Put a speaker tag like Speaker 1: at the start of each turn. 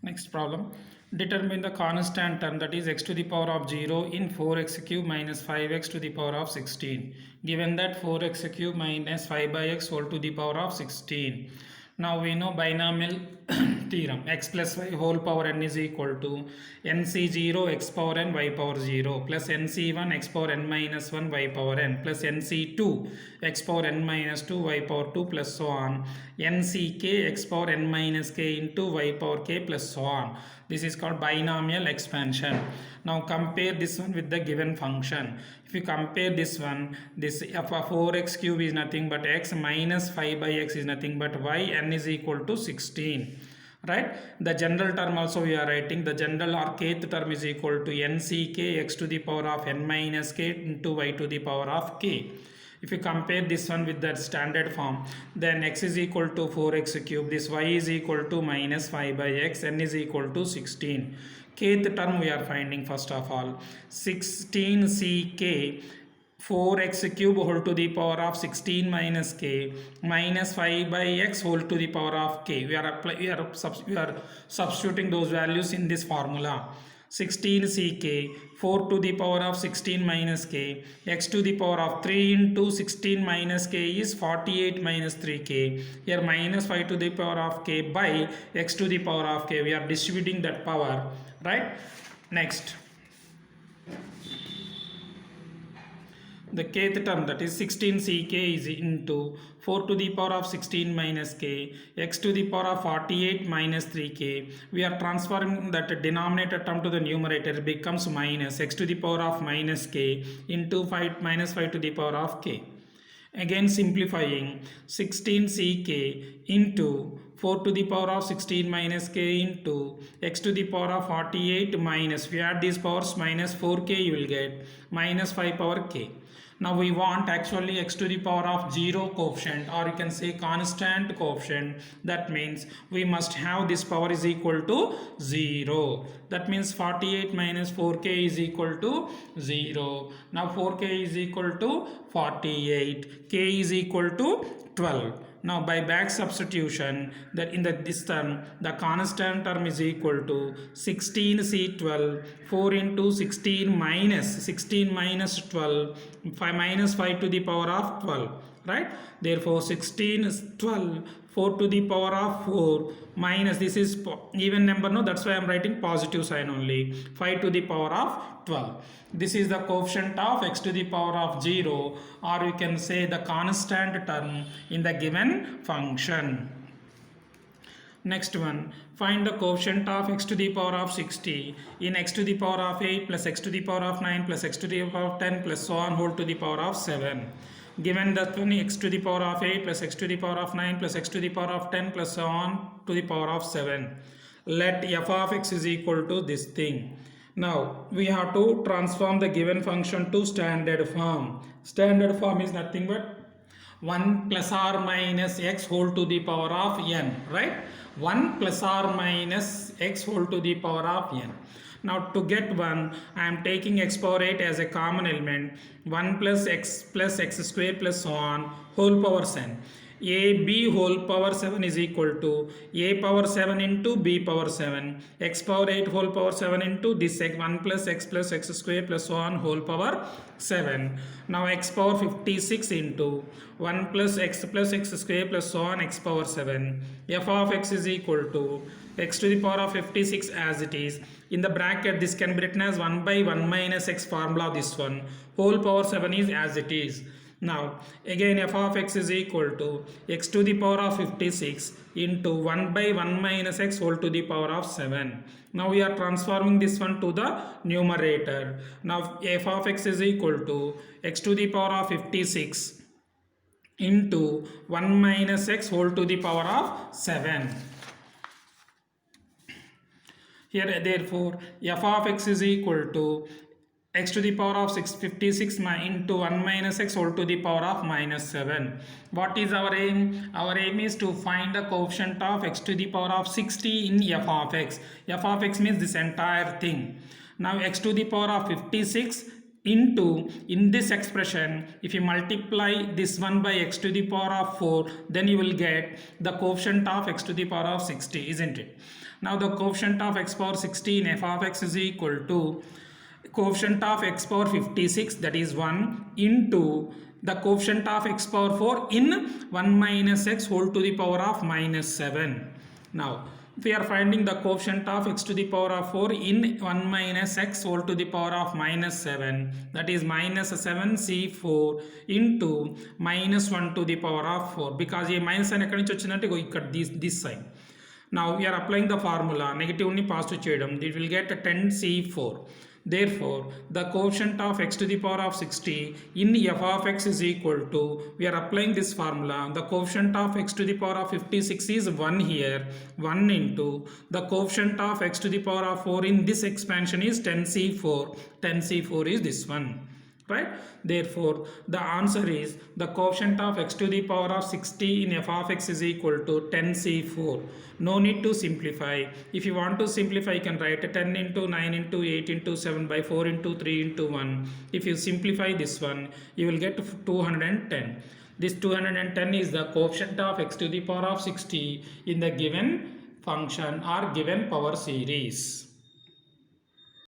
Speaker 1: Next problem. Determine the constant term, that is x to the power of 0 in 4x cube minus 5x to the power of 16. Given that 4x cube minus 5 by x whole to the power of 16. Now we know binomial theorem, x plus y whole power n is equal to nc0 x power n y power 0 plus nc1 x power n minus 1 y power n plus nc2 x power n minus 2 y power 2 plus so on nck x power n minus k into y power k plus so on. This is called binomial expansion. Now compare this one with the given function. If you compare this one, this f of 4x cube is nothing but x minus 5 by x is nothing but y, n is equal to 16. Right? The general term also we are writing. The general or kth term is equal to nck x to the power of n minus k into y to the power of k. If you compare this one with that standard form, then x is equal to 4x cube, this y is equal to minus 5 by x, n is equal to 16. Kth term we are finding first of all. 16ck 4x cube whole to the power of 16 minus k minus 5 by x whole to the power of k. We are substituting those values in this formula. 16ck 4 to the power of 16 minus k x to the power of 3 into 16 minus k is 48 minus 3k. Here minus 5 to the power of k by x to the power of k. We are distributing that power, right? Next, the kth term, that is 16ck is into 4 to the power of 16 minus k x to the power of 48 minus 3k. We are transferring that denominator term to the numerator. It becomes minus x to the power of minus k into 5 minus 5 to the power of k. Again simplifying, 16ck into 4 to the power of 16 minus k into x to the power of 48 minus, if you add these powers, minus 4k you will get minus 5 power k. Now we want actually x to the power of 0 coefficient, or you can say constant coefficient. That means we must have this power is equal to 0. That means 48 minus 4k is equal to 0. Now 4k is equal to 48, k is equal to 12. Now by back substitution, that in this term the constant term is equal to 16c12 4 into 16 minus 12 5 minus 5 to the power of 12, right? Therefore 16 is 12 4 to the power of 4 minus, this is even number, no, that's why I'm writing positive sign only, 5 to the power of 12. This is the coefficient of x to the power of 0, or you can say the constant term in the given function. Next one, find the coefficient of x to the power of 60 in x to the power of 8 plus x to the power of 9 plus x to the power of 10 plus so on whole to the power of 7. Given that one, x to the power of 8 plus x to the power of 9 plus x to the power of 10 plus so on to the power of 7. Let f of x is equal to this thing. Now we have to transform the given function to standard form. Standard form is nothing but 1 plus or minus x whole to the power of n, right? 1 plus or minus x whole to the power of n. Now to get 1, I am taking x power 8 as a common element. 1 plus x square plus so on whole power 7. AB whole power 7 is equal to a power 7 into b power 7. X power 8 whole power 7 into this 1 plus x square plus so on whole power 7. Now x power 56 into 1 plus x square plus so on x power 7. F of x is equal to x to the power of 56 as it is. In the bracket this can be written as 1 by 1 minus x formula, this one. Whole power 7 is as it is. Now again f of x is equal to x to the power of 56 into 1 by 1 minus x whole to the power of 7. Now we are transforming this one to the numerator. Now f of x is equal to x to the power of 56 into 1 minus x whole to the power of 7. Here therefore f of x is equal to x to the power of 656 into 1 minus x whole to the power of minus 7. What is our aim? Our aim is to find the coefficient of x to the power of 60 in f of x. F of x means this entire thing. Now x to the power of 56 into, in this expression, if you multiply this one by x to the power of 4, then you will get the coefficient of x to the power of 60, isn't it? Now the coefficient of x power 16 f of x is equal to coefficient of x power 56, that is 1, into the coefficient of x power 4 in 1 minus x whole to the power of minus 7. Now we are finding the coefficient of x to the power of 4 in 1 minus x whole to the power of minus 7, that is minus 7c4 into minus 1 to the power of 4, because a minus sign ekkadi nunchi vachindante ikkada this sign. Now we are applying the formula, negative ni positive cheyadam, it will get 10c4. Therefore the coefficient of x to the power of 60 in f of x is equal to, we are applying this formula, the coefficient of x to the power of 56 is 1 here, 1 into the coefficient of x to the power of 4 in this expansion is 10c4. 10c4 is this one, right? Therefore the answer is the coefficient of x to the power of 60 in f of x is equal to 10c4. No need to simplify. If you want to simplify, you can write 10 into 9 into 8 into 7 by 4 into 3 into 1. If you simplify this one, you will get 210. This 210 is the coefficient of x to the power of 60 in the given function or given power series.